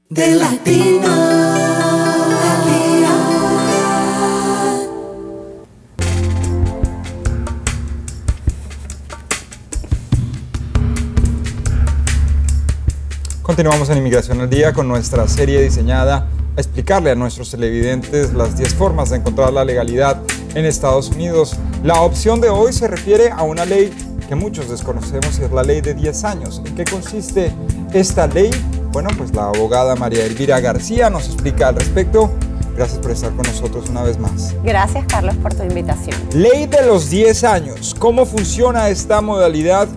De Latino al día. Continuamos en Inmigración al Día con nuestra serie diseñada a explicarle a nuestros televidentes las 10 formas de encontrar la legalidad en Estados Unidos. La opción de hoy se refiere a una ley que muchos desconocemos y es la ley de 10 años. ¿En qué consiste esta ley? Bueno, pues la abogada María Elvira García nos explica al respecto. Gracias por estar con nosotros una vez más. Gracias, Carlos, por tu invitación. Ley de los 10 años. ¿Cómo funciona esta modalidad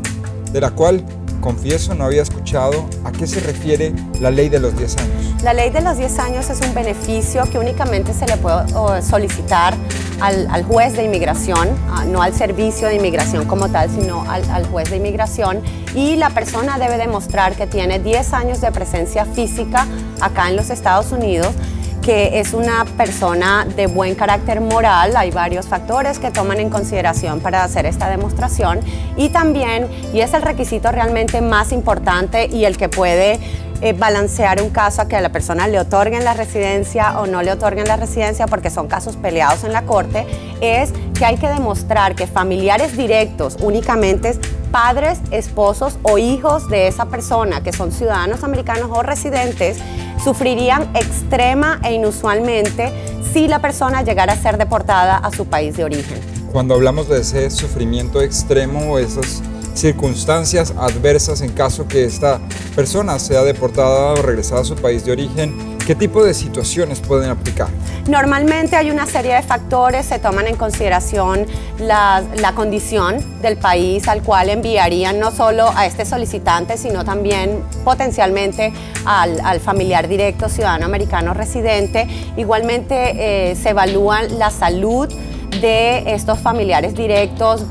de la cual, confieso, no había escuchado? ¿A qué se refiere la ley de los 10 años? La ley de los 10 años es un beneficio que únicamente se le puede solicitar al juez de inmigración, no al servicio de inmigración como tal, sino al juez de inmigración, y la persona debe demostrar que tiene 10 años de presencia física acá en los Estados Unidos, que es una persona de buen carácter moral. Hay varios factores que toman en consideración para hacer esta demostración, y también, y es el requisito realmente más importante y el que puede balancear un caso a que a la persona le otorguen la residencia o no le otorguen la residencia, porque son casos peleados en la corte, es que hay que demostrar que familiares directos, únicamente padres, esposos o hijos de esa persona que son ciudadanos americanos o residentes, sufrirían extrema e inusualmente si la persona llegara a ser deportada a su país de origen. Cuando hablamos de ese sufrimiento extremo o esas circunstancias adversas en caso que esta persona sea deportada o regresada a su país de origen, ¿qué tipo de situaciones pueden aplicar? Normalmente hay una serie de factores, se toman en consideración la condición del país al cual enviarían no solo a este solicitante, sino también potencialmente al familiar directo, ciudadano americano residente. Igualmente se evalúa la salud de estos familiares directos.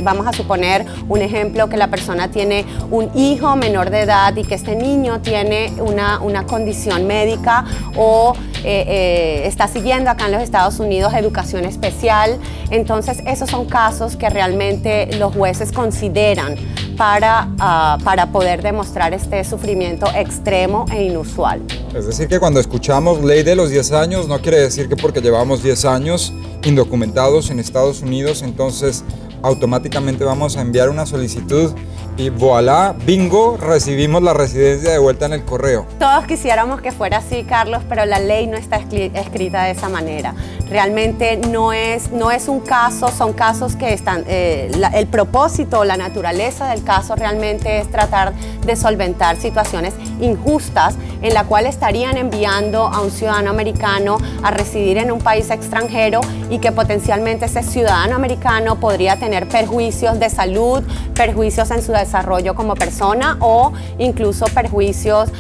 Vamos a suponer un ejemplo, que la persona tiene un hijo menor de edad y que este niño tiene una condición médica o está siguiendo acá en los Estados Unidos educación especial. Entonces esos son casos que realmente los jueces consideran para poder demostrar este sufrimiento extremo e inusual. Es decir, que cuando escuchamos ley de los 10 años, no quiere decir que porque llevamos 10 años indocumentados en Estados Unidos, entonces automáticamente vamos a enviar una solicitud y voilà, bingo, recibimos la residencia de vuelta en el correo. Todos quisiéramos que fuera así, Carlos, pero la ley no está escrita de esa manera. Realmente no es un caso, son casos que están, el propósito, la naturaleza del caso realmente es tratar de solventar situaciones injustas en la cual estarían enviando a un ciudadano americano a residir en un país extranjero y que potencialmente ese ciudadano americano podría tener perjuicios de salud, perjuicios en su desarrollo como persona o incluso perjuicios,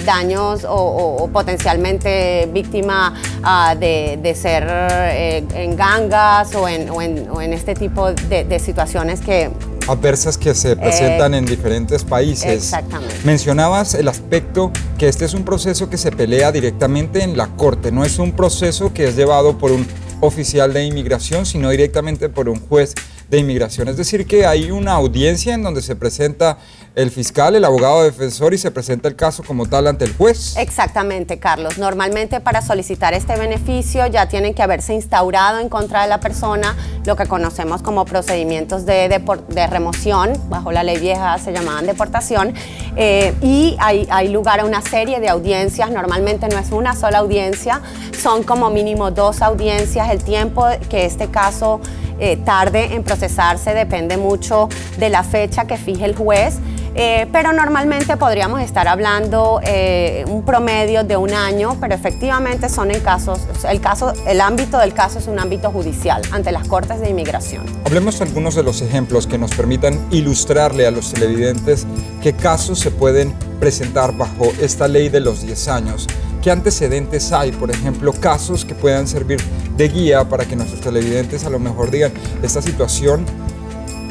daños o potencialmente víctima de ser en gangas o en este tipo de situaciones adversas que se presentan en diferentes países. Exactamente. Mencionabas el aspecto que este es un proceso que se pelea directamente en la corte, no es un proceso que es llevado por un oficial de inmigración, sino directamente por un juez de inmigración. Es decir, que hay una audiencia en donde se presenta el fiscal, el abogado defensor, y se presenta el caso como tal ante el juez. Exactamente, Carlos. Normalmente para solicitar este beneficio ya tienen que haberse instaurado en contra de la persona lo que conocemos como procedimientos de remoción. Bajo la ley vieja se llamaban deportación, y hay lugar a una serie de audiencias. Normalmente no es una sola audiencia, son como mínimo 2 audiencias. El tiempo que este caso tarde en procesarse depende mucho de la fecha que fije el juez, pero normalmente podríamos estar hablando un promedio de 1 año, pero efectivamente son en casos, el ámbito del caso es un ámbito judicial ante las cortes de inmigración. Hablemos algunos de los ejemplos que nos permitan ilustrarle a los televidentes qué casos se pueden presentar bajo esta ley de los 10 años. ¿Qué antecedentes hay? Por ejemplo, casos que puedan servir de guía para que nuestros televidentes a lo mejor digan, esta situación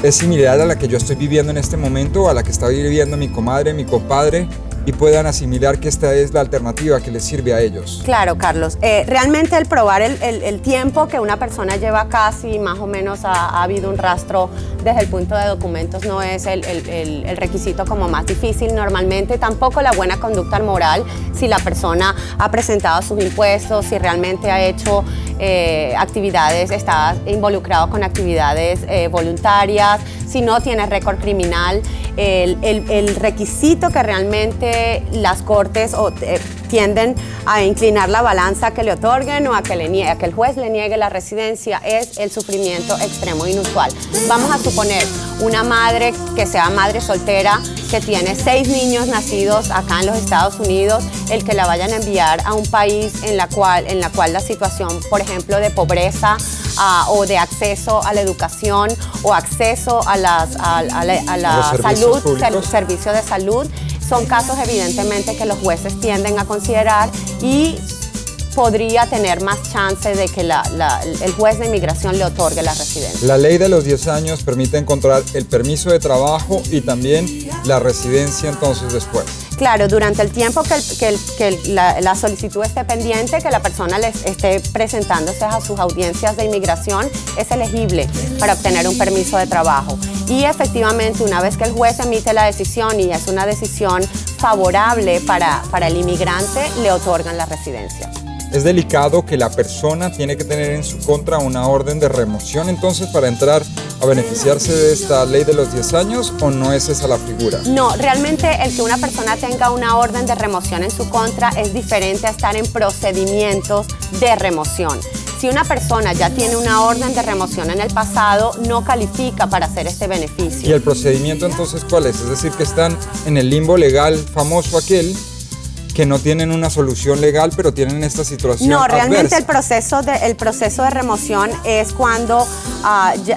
es similar a la que yo estoy viviendo en este momento, o a la que está viviendo mi comadre, mi compadre, y puedan asimilar que esta es la alternativa que les sirve a ellos. Claro, Carlos. Realmente el probar el tiempo que una persona lleva acá, si más o menos ha habido un rastro desde el punto de documentos, no es el requisito como más difícil normalmente. Tampoco la buena conducta moral, si la persona ha presentado sus impuestos, si realmente ha hecho actividades, está involucrado con actividades voluntarias, si no tiene récord criminal. El requisito que realmente las cortes tienden a inclinar la balanza que le otorguen o a que el juez le niegue la residencia es el sufrimiento extremo inusual. Vamos a suponer una madre que sea madre soltera, que tiene 6 niños nacidos acá en los Estados Unidos, el que la vayan a enviar a un país en la cual la situación, por ejemplo, de pobreza o de acceso a la educación o acceso a la salud, servicio de salud, son casos evidentemente que los jueces tienden a considerar y podría tener más chance de que el juez de inmigración le otorgue la residencia. La ley de los 10 años permite encontrar el permiso de trabajo y también la residencia entonces después. Claro, durante el tiempo que la solicitud esté pendiente, que la persona les esté presentándose a sus audiencias de inmigración, es elegible para obtener un permiso de trabajo. Y efectivamente, una vez que el juez emite la decisión y es una decisión favorable para el inmigrante, le otorgan la residencia. Es delicado que la persona tiene que tener en su contra una orden de remoción entonces para entrar a beneficiarse de esta ley de los 10 años, ¿o no es esa la figura? No, realmente el que una persona tenga una orden de remoción en su contra es diferente a estar en procedimientos de remoción. Si una persona ya tiene una orden de remoción en el pasado, no califica para hacer este beneficio. ¿Y el procedimiento entonces cuál es? Es decir, que están en el limbo legal famoso aquel que no tienen una solución legal, pero tienen esta situación No, realmente adversa. el proceso de remoción es cuando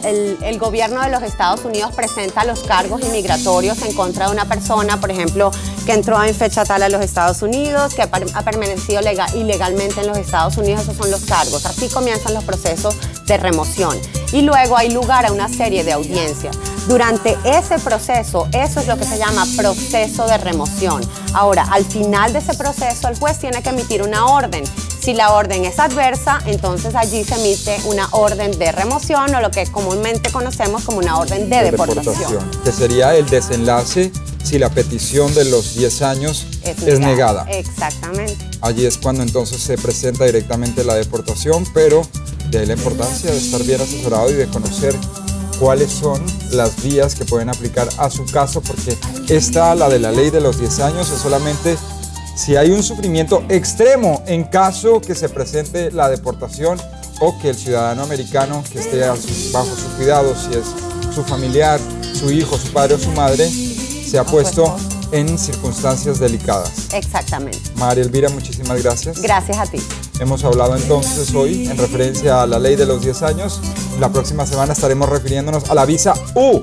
el gobierno de los Estados Unidos presenta los cargos inmigratorios en contra de una persona, por ejemplo, que entró en fecha tal a los Estados Unidos, que ha permanecido ilegalmente en los Estados Unidos. Esos son los cargos. Así comienzan los procesos de remoción. Y luego hay lugar a una serie de audiencias. Durante ese proceso, eso es lo que se llama proceso de remoción. Ahora, al final de ese proceso, el juez tiene que emitir una orden. Si la orden es adversa, entonces allí se emite una orden de remoción o lo que comúnmente conocemos como una orden de deportación. Que sería el desenlace si la petición de los 10 años es negada. Exactamente. Allí es cuando entonces se presenta directamente la deportación, pero de ahí la importancia de estar bien asesorado y de conocer cuáles son las vías que pueden aplicar a su caso, porque la de la ley de los 10 años, es solamente si hay un sufrimiento extremo en caso que se presente la deportación o que el ciudadano americano que esté bajo su cuidado, si es su familiar, su hijo, su padre o su madre, se ha puesto en circunstancias delicadas. Exactamente. María Elvira, muchísimas gracias. Gracias a ti. Hemos hablado entonces hoy en referencia a la ley de los 10 años. La próxima semana estaremos refiriéndonos a la visa U.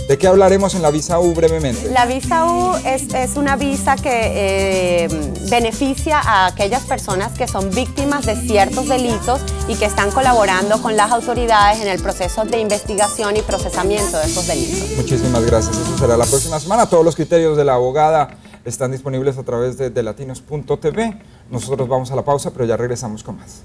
¿De qué hablaremos en la visa U brevemente? La visa U es una visa que beneficia a aquellas personas que son víctimas de ciertos delitos y que están colaborando con las autoridades en el proceso de investigación y procesamiento de esos delitos. Muchísimas gracias. Eso será la próxima semana. Todos los criterios de la abogada están disponibles a través de latinos.tv. Nosotros vamos a la pausa, pero ya regresamos con más.